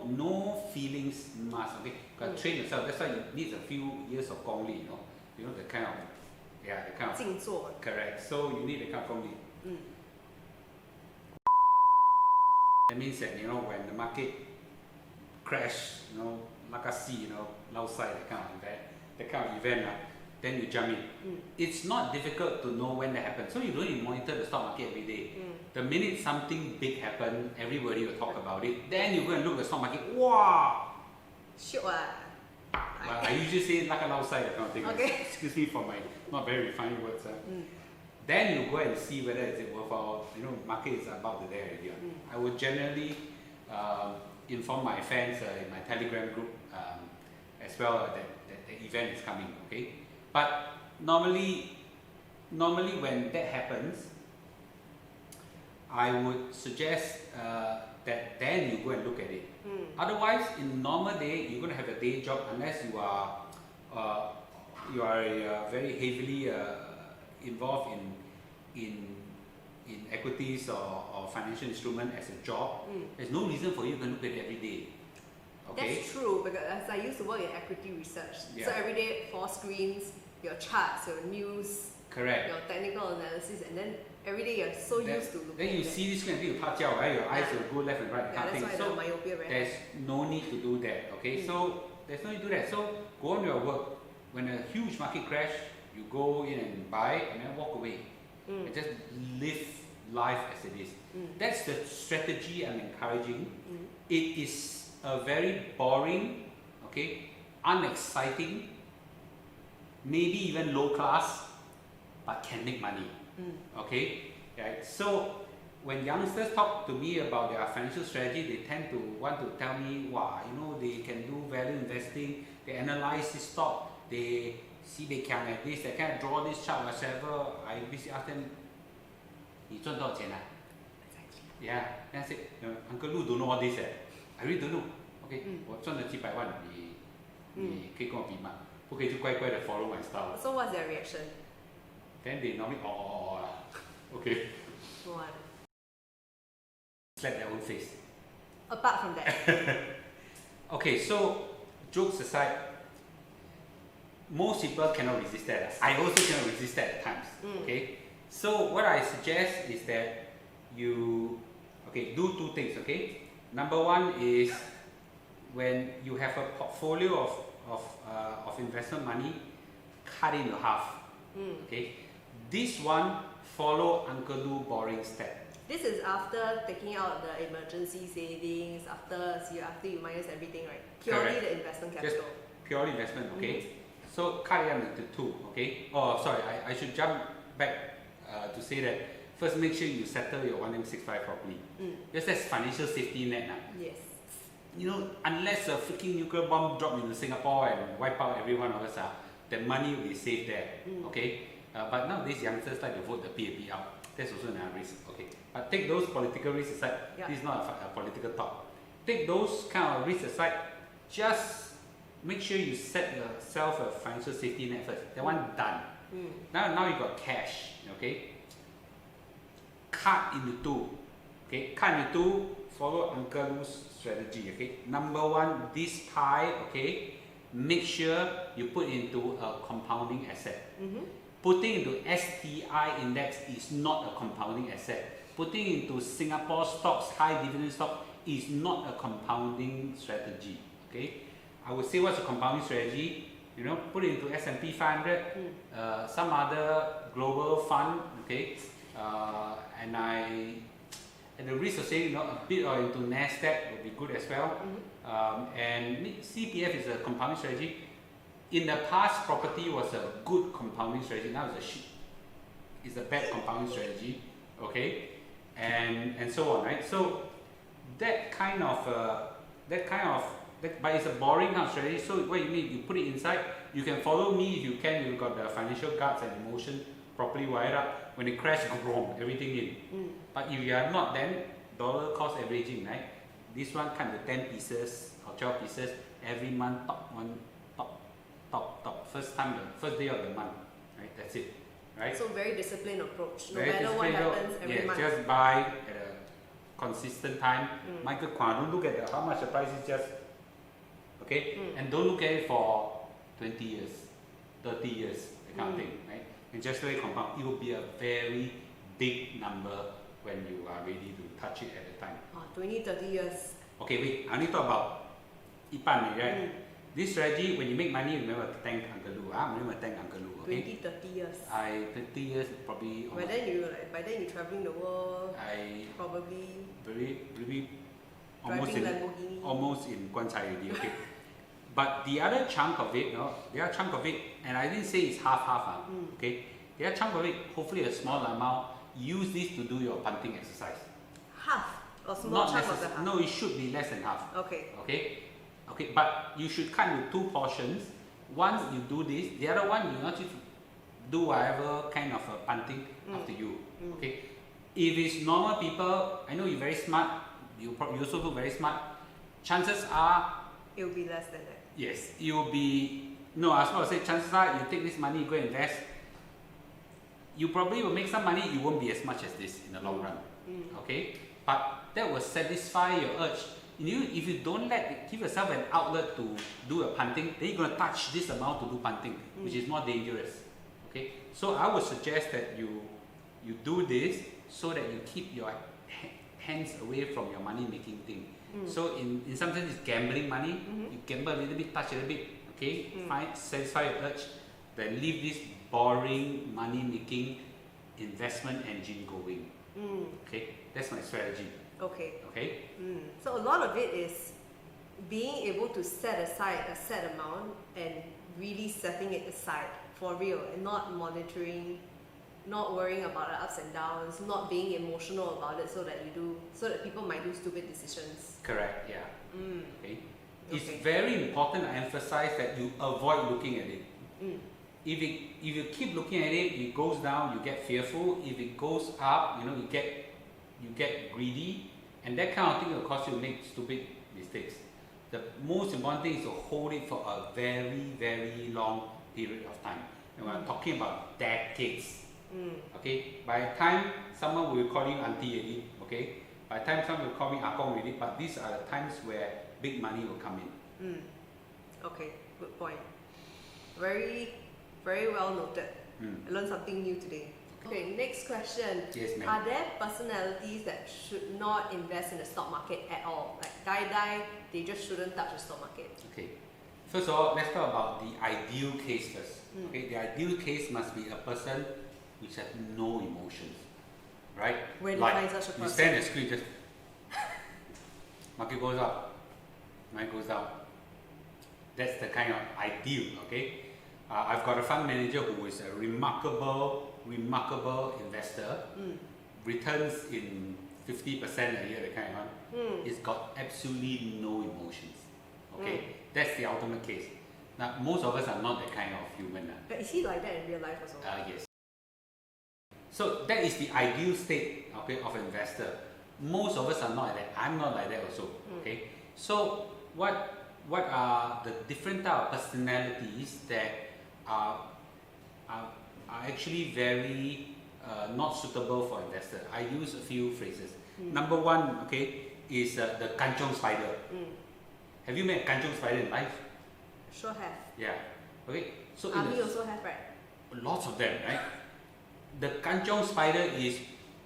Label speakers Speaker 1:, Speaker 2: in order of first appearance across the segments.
Speaker 1: No feelings must, okay? Got to train yourself. That's why you need a few years of 功力, you know the kind of, the kind of
Speaker 2: 静坐.
Speaker 1: Correct. So you need the kind of 功力. That means that when the market crash, makasi, outside that kind of event, then you jump in. It's not difficult to know when that happens. So you don't need to monitor the stock market every day. The minute something big happens, everybody will talk about it. Then you go and look at the stock market. Wow!
Speaker 2: Sure.
Speaker 1: Well, I usually say like an outside that kind of thing.
Speaker 2: Okay.
Speaker 1: Excuse me for my not very refined words. Then you go and see whether it's worthwhile. Market is about there already. I would generally inform my fans in my Telegram group as well that the event is coming. Okay, but normally when that happens, I would suggest that then you go and look at it. Otherwise, in normal day, you're going to have a day job unless you are very heavily involved in equities or financial instrument as a job. There's no reason for you to look at it every day. Okay?
Speaker 2: That's true, because I used to work in equity research.
Speaker 1: Yeah.
Speaker 2: So every day, 4 screens, your charts, your news,
Speaker 1: Correct.
Speaker 2: your technical analysis, and then every day you're so used to looking
Speaker 1: Then you
Speaker 2: at
Speaker 1: see this kind of thing, you touch out, right? Your eyes will go left and right.
Speaker 2: Yeah, that's why
Speaker 1: So
Speaker 2: the myopia very
Speaker 1: there's no need to do that. Okay, so there's no need to do that. So go on your work. When a huge market crash, you go in and buy and then walk away. And just live life as it is. That's the strategy I'm encouraging. It is a very boring, unexciting, maybe even low class, but can make money. Okay, right? So when youngsters talk to me about their financial strategy, they tend to want to tell me, wow, they can do value investing, they analyze this stock, they see they can at this, they can draw this chart, whatever. I basically ask them, 你赚多少钱啊?
Speaker 2: Exactly.
Speaker 1: Yeah, and I said, Uncle Lu don't know all this. I really don't know. Okay, 我赚了几百万，你可以跟我比吗？不可以就乖乖的 follow my style.
Speaker 2: So what's their reaction?
Speaker 1: Then they normally okay.
Speaker 2: What?
Speaker 1: Slap their own face.
Speaker 2: Apart from that.
Speaker 1: Okay, so jokes aside, most people cannot resist that. I also cannot resist that at times. Okay, so what I suggest is that you do 2 things. Okay, number 1 is when you have a portfolio of investment money, cut it into half. Okay, this one follow Uncle Lu boring step.
Speaker 2: This is after taking out the emergency savings, after you minus everything, right? Purely
Speaker 1: Correct.
Speaker 2: the investment capital.
Speaker 1: Just purely investment. Okay, so cut it up into 2. Okay. Oh, sorry, I should jump back to say that first make sure you settle your 1M65 properly. Because that's financial safety net.
Speaker 2: Yes.
Speaker 1: Unless a freaking nuclear bomb drop into Singapore and wipe out every one of us, the money will be safe there. Okay, but nowadays youngsters like to vote the PAP out. That's also another risk. Okay, but take those political risks aside. This is not a political talk. Take those kind of risks aside. Just make sure you set yourself a financial safety net first. That one done. Now you got cash. Okay, cut into 2. Okay, cut into 2. Follow Uncle Lu's strategy. Okay, number 1, this pie. Okay, make sure you put into a compounding asset. Putting into STI index is not a compounding asset. Putting into Singapore stocks, high dividend stock, is not a compounding strategy. Okay, I would say what's a compounding strategy? Put it into S&P 500, some other global fund. Okay, and at the risk of saying a bit into NASDAQ would be good as well. And CPF is a compounding strategy. In the past, property was a good compounding strategy. Now it's a bad compounding strategy. Okay, and so on, right? So that kind of but it's a boring kind of strategy. So what you mean? You put it inside. You can follow me if you can. You've got the financial guts and emotion properly wired up. When it crashes, everything in. But if you are not, then dollar cost averaging, right? This one kind of 10 pieces or 12 pieces every month. Top. First day of the month, right? That's it, right?
Speaker 2: So very disciplined approach. No
Speaker 1: Very
Speaker 2: matter what
Speaker 1: disciplined
Speaker 2: happens every month.
Speaker 1: Just buy at consistent time. Michael Kwan, don't look at how much the price is just, okay? And don't look at it for 20 years, 30 years, that kind of thing, right? And just let it compound. It will be a very big number when you are ready to touch it at the time.
Speaker 2: 20, 30 years.
Speaker 1: Okay, wait, I only talk about 一半, right? This strategy, when you make money, remember to thank Uncle Lou. Remember to thank Uncle Lou, okay?
Speaker 2: 20, 30 years.
Speaker 1: 20 years probably.
Speaker 2: By then you're traveling the world. Probably.
Speaker 1: Very
Speaker 2: Lamborghini.
Speaker 1: Almost in Guancai already, okay? But the other chunk of it, and I didn't say it's half, okay? The other chunk of it, hopefully a small amount, use this to do your punting exercise.
Speaker 2: Half? Or small chunk of the half?
Speaker 1: No, it should be less than half.
Speaker 2: Okay.
Speaker 1: Okay, but you should cut into 2 portions. Once you do this, the other one you not just do whatever kind of punting after you. Okay, if it's normal people, I know you're very smart. You also look very smart. Chances are
Speaker 2: it will be less than that.
Speaker 1: Yes, it will be. No, I was going to say chances are you take this money, you go invest. You probably will make some money. It won't be as much as this in the long run. Okay, but that will satisfy your urge. If you don't give yourself an outlet to do a punting, then you're going to touch this amount to do punting, which is more dangerous. Okay, so I would suggest that you do this so that you keep your hands away from your money making thing. So in some sense it's gambling money. You gamble a little bit, touch a little bit, okay, satisfy your urge, then leave this boring money making investment engine going. Okay, that's my strategy. Okay.
Speaker 2: So a lot of it is being able to set aside a set amount and really setting it aside for real and not monitoring, not worrying about the ups and downs, not being emotional about it so that people might do stupid decisions.
Speaker 1: Correct, yeah. Okay. It's very important to emphasize that you avoid looking at it. If you keep looking at it, it goes down, you get fearful. If it goes up, you get greedy, and that kind of thing will cause you to make stupid mistakes. The most important thing is to hold it for a very, very long period of time. And we're talking about decades. Okay, by the time someone will call you auntie already, okay, by the time someone will call me akong already, but these are the times where big money will come in.
Speaker 2: Okay, good point. Very, very well noted. I learned something new today. Okay, next question.
Speaker 1: Yes, ma'am.
Speaker 2: Are there personalities that should not invest in the stock market at all? Like they just shouldn't touch the stock market.
Speaker 1: Okay. First of all, let's talk about the ideal case first. Okay, the ideal case must be a person which has no emotions, right?
Speaker 2: Where do you find such a person?
Speaker 1: You stand at the screen, just market goes up, market goes down. That's the kind of ideal. Okay. I've got a fund manager who is a remarkable investor, returns in 50% a year, that kind of one. It's got absolutely no emotions. Okay, that's the ultimate case. Now, most of us are not that kind of human.
Speaker 2: But is he like that in real life also?
Speaker 1: Yes. So that is the ideal state, okay, of an investor. Most of us are not like that. I'm not like that also. Okay. So what are the different type of personalities that are actually very not suitable for investor? I use a few phrases. Number one, okay, is the kanchong spider. Have you met a kanchong spider in life?
Speaker 2: Sure have.
Speaker 1: Yeah. Okay. So
Speaker 2: Army also have, right?
Speaker 1: Lots of them, right? The kanchong spider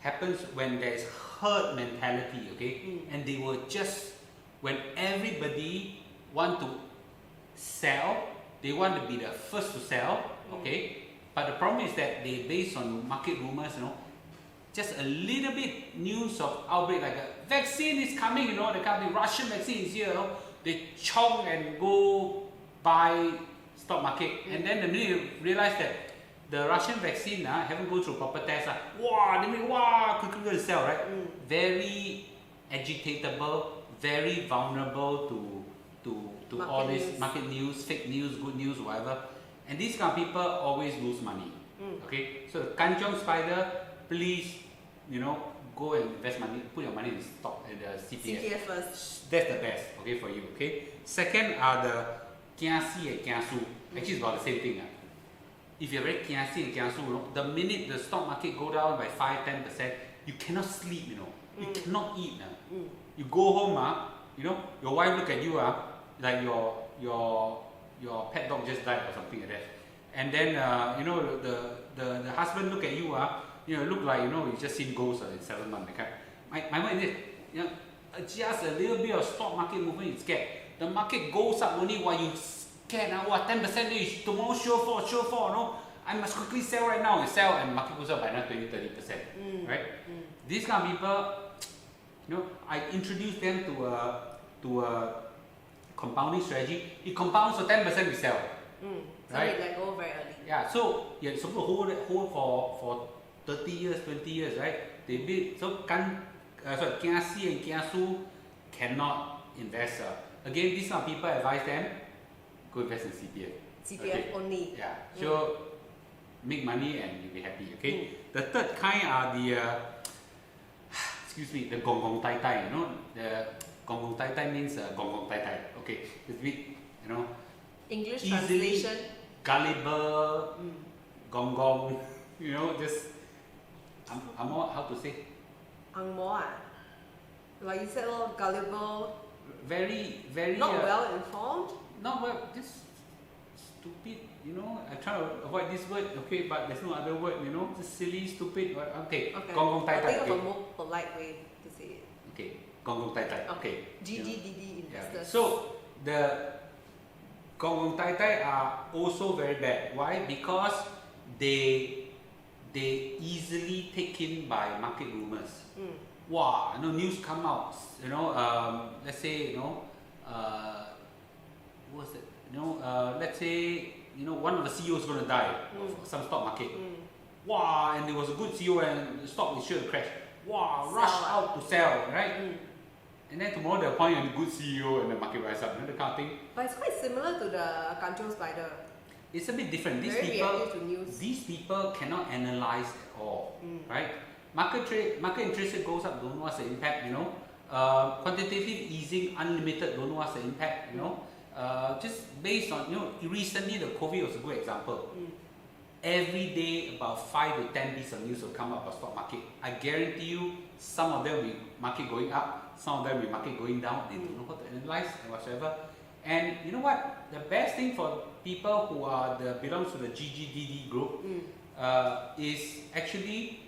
Speaker 1: happens when there is herd mentality, okay? And they will just, when everybody want to sell, they want to be the first to sell, okay? But the problem is that they based on market rumors, just a little bit news of outbreak, like a vaccine is coming, the kind of Russian vaccine is here, they chong and go buy stock market. And then the minute you realize that the Russian vaccine haven't gone through proper tests, quickly sell, right? Very agitatable, very vulnerable to all this market news, fake news, good news, whatever. And these kind of people always lose money. Okay, so the kanchong spider, please, go and invest money, put your money in stock at the CPF.
Speaker 2: first.
Speaker 1: That's the best, okay, for you. Okay. Second are the kiasi and kiasu. Actually, it's about the same thing. If you're very kiasi and kiasu, the minute the stock market go down by 5-10%, you cannot sleep, you know. You cannot eat. You go home, you know, your wife look at you, like your pet dog just died or something like that. And then, you know, the husband look at you, you know, look like, you know, you just seen ghosts in 7 months. Okay? My mind is, you know, just a little bit of stock market movement, you scared. The market goes up only while you scared. 10% tomorrow sure fall, no? I must quickly sell right now. You sell and market goes up by another 20-30%. Right? These kind of people, you know, I introduce them to a compounding strategy. It compounds for 10%, we sell.
Speaker 2: So
Speaker 1: right?
Speaker 2: you let go very early.
Speaker 1: Yeah, so you're supposed to hold for 30 years, 20 years, right? They build, so Kiasi and Kiasu cannot invest. Again, these kind of people advise them, go invest in CPF.
Speaker 2: CPF only.
Speaker 1: Yeah, so make money and you'll be happy, okay? The third kind are the, excuse me, the gong gong tai tai, you know? The gong gong tai tai means gong gong tai tai, okay? It's a bit, you know,
Speaker 2: English
Speaker 1: easily
Speaker 2: translation.
Speaker 1: gullible, gong gong, you know, just, how to say?
Speaker 2: Ang Mo, like you said, gullible.
Speaker 1: Very,
Speaker 2: not well informed.
Speaker 1: Not well, just stupid, you know. I try to avoid this word, okay, but there's no other word, you know. Just silly, stupid. Okay. Gong gong tai tai.
Speaker 2: I think of a more polite way to say it.
Speaker 1: Okay. Gong gong tai tai. Okay.
Speaker 2: GGDD investors.
Speaker 1: Yeah. So the gong gong tai tai are also very bad. Why? Because they easily taken by market rumors. Wow, you know, news come out. You know, let's say, you know, what's it? You know, let's say, you know, one of the CEOs is going to die of some stock market. Wow, and there was a good CEO and the stock is sure to crash. Wow, rush out to sell, right? And then tomorrow they'll appoint a good CEO and the market rise up, you know, the kind of thing.
Speaker 2: But it's quite similar to the Kancho spider.
Speaker 1: It's a bit different. These people cannot analyze at all, right? Market interest rate goes up, don't know what's the impact, you know. Quantitative easing, unlimited, don't know what's the impact, you know. Just based on, you know, recently the COVID was a good example. Every day about 5 to 10 pieces of news will come up about stock market. I guarantee you, some of them will market going up, some of them will market going down. They don't know how to analyze and whatsoever. And you know what? The best thing for people who are belongs to the GGDD group is actually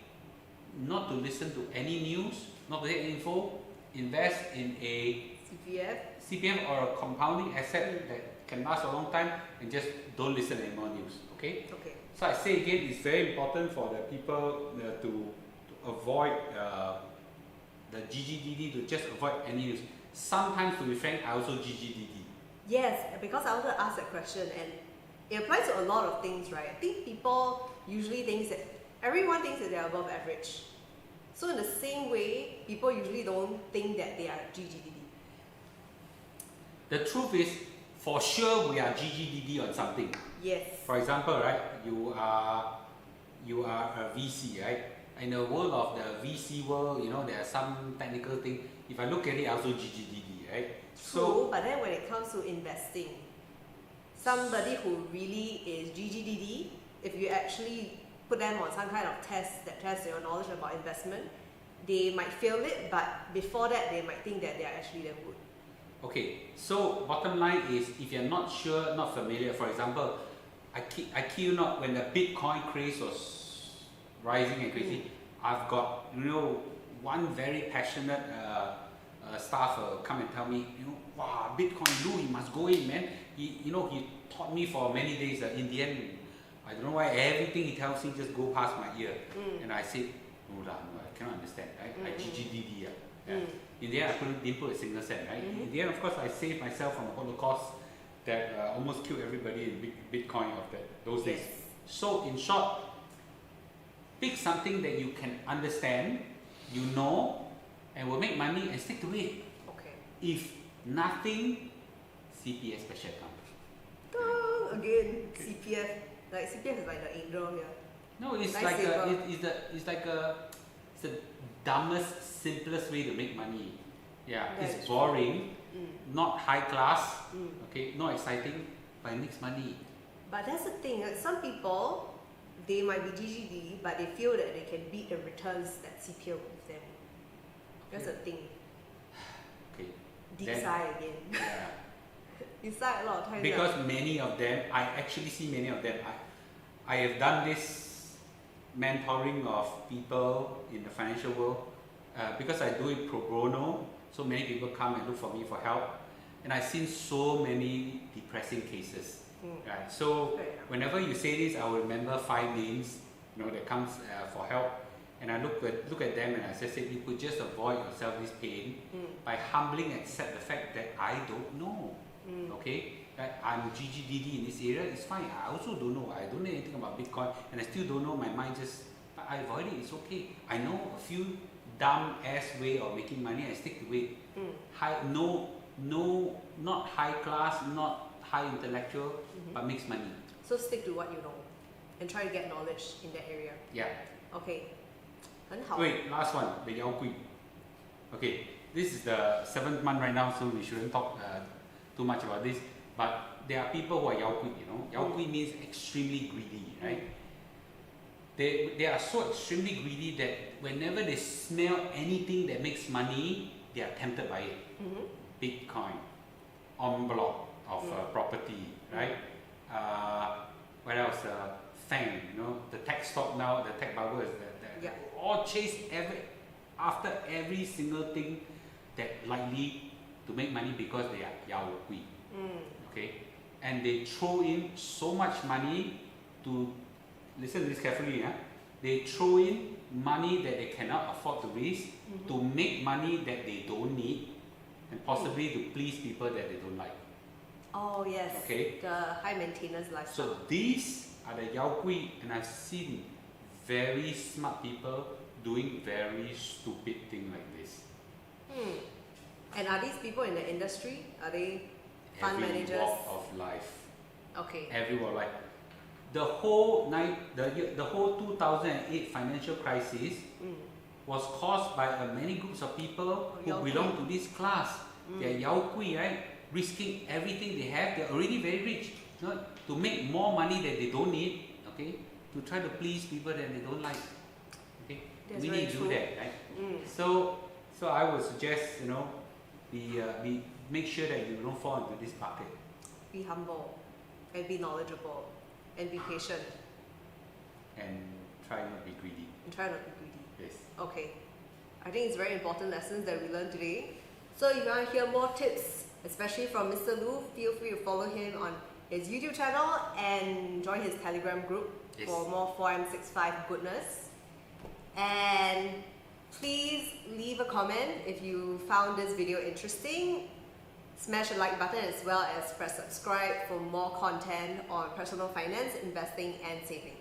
Speaker 1: not to listen to any news, not to get info, invest in a CPF or a compounding asset that can last a long time, and just don't listen to any more news. Okay? So I say again, it's very important for the people to avoid the GGDD, to just avoid any news. Sometimes, to be frank, I also GGDD.
Speaker 2: Yes, because I wanted to ask that question, and it applies to a lot of things, right? I think people usually think that everyone thinks that they are above average. So in the same way, people usually don't think that they are GGDD.
Speaker 1: The truth is, for sure, we are GGDD on something.
Speaker 2: Yes.
Speaker 1: For example, right, you are a VC, right? In the world of the VC world, you know, there are some technical things. If I look at it, I also GGDD, right?
Speaker 2: True, but then when it comes to investing, somebody who really is GGDD, if you actually put them on some kind of test that tests your knowledge about investment, they might fail it, but before that, they might think that they are actually damn good.
Speaker 1: Okay, so bottom line is, if you're not sure, not familiar, for example, I kid you not, when the Bitcoin craze was rising and crazy, I've got, you know, one very passionate staff come and tell me, you know, wow, Bitcoin, Lou, you must go in, man. He taught me for many days. In the end, I don't know why everything he tells me just go past my ear. And I said, no, I cannot understand, right? I GGDD. In the end, I didn't put a single cent, right? In the end, of course, I saved myself from the Holocaust that almost killed everybody in Bitcoin of those days. So, in short, pick something that you can understand, you know, and will make money and stick to it. If nothing, CPF special account.
Speaker 2: Again, CPF. Like CPF is like the angel here.
Speaker 1: No, it's nice it's the dumbest, simplest way to make money. Yeah, it's boring, not high class, okay, not exciting, but it makes money.
Speaker 2: But that's the thing. Some people they might be GGD, but they feel that they can beat the returns that CPL will give them. That's the thing.
Speaker 1: Okay.
Speaker 2: Decide again.
Speaker 1: Yeah.
Speaker 2: Decide a lot of times.
Speaker 1: Because many of them, I actually see many of them. I have done this mentoring of people in the financial world because I do it pro bono. So many people come and look for me for help, and I've seen so many depressing cases. Right. So whenever you say this, I will remember 5 names, that comes for help, and I look at them and I just say, you could just avoid yourself this pain by humbling accept the fact that I don't know. Okay, I'm GGDD in this area. It's fine. I also don't know. I don't know anything about Bitcoin, and I still don't know. My mind but I avoid it. It's okay. I know a few dumb ass way of making money. I stick to it. Not high class, not high intellectual, but makes money.
Speaker 2: So stick to what you know, and try to get knowledge in that area.
Speaker 1: Yeah.
Speaker 2: Okay. 很好.
Speaker 1: Wait, last one, the Yao Kui. Okay, this is the 7th month right now, so we shouldn't talk too much about this. But there are people who are Yao Kui, Yao Kui means extremely greedy, right? They are so extremely greedy that whenever they smell anything that makes money, they are tempted by it. Bitcoin, en bloc of property, right? What else? FANG, the tech stock now, the tech bubble is that all chase after every single thing that likely to make money because they are Yao Kui. Okay, and they throw in so much money to, listen to this carefully, they throw in money that they cannot afford to risk to make money that they don't need and possibly to please people that they don't like.
Speaker 2: Oh yes.
Speaker 1: Okay.
Speaker 2: The high maintenance lifestyle.
Speaker 1: So these are the Yao Kui, and I've seen very smart people doing very stupid things like this.
Speaker 2: And are these people in the industry? Are they fund
Speaker 1: Every
Speaker 2: managers?
Speaker 1: walk of life.
Speaker 2: Okay.
Speaker 1: Every walk of life. The whole 2008 financial crisis was caused by many groups of people who belong to this class. They are Yao Kui, right? Risking everything they have. They're already very rich. To make more money that they don't need, okay? To try to please people that they don't like. Okay?
Speaker 2: That's
Speaker 1: we
Speaker 2: very
Speaker 1: need to
Speaker 2: true.
Speaker 1: do that, right? So I would suggest, make sure that you don't fall into this bucket.
Speaker 2: Be humble and be knowledgeable and be patient
Speaker 1: And try not to be greedy.
Speaker 2: and try not to be greedy.
Speaker 1: Yes.
Speaker 2: Okay. I think it's very important lessons that we learned today. So if you want to hear more tips, especially from Mr. Lu, feel free to follow him on his YouTube channel and join his Telegram group for more 4M65 goodness. And please leave a comment if you found this video interesting. Smash the like button as well as press subscribe for more content on personal finance, investing and saving.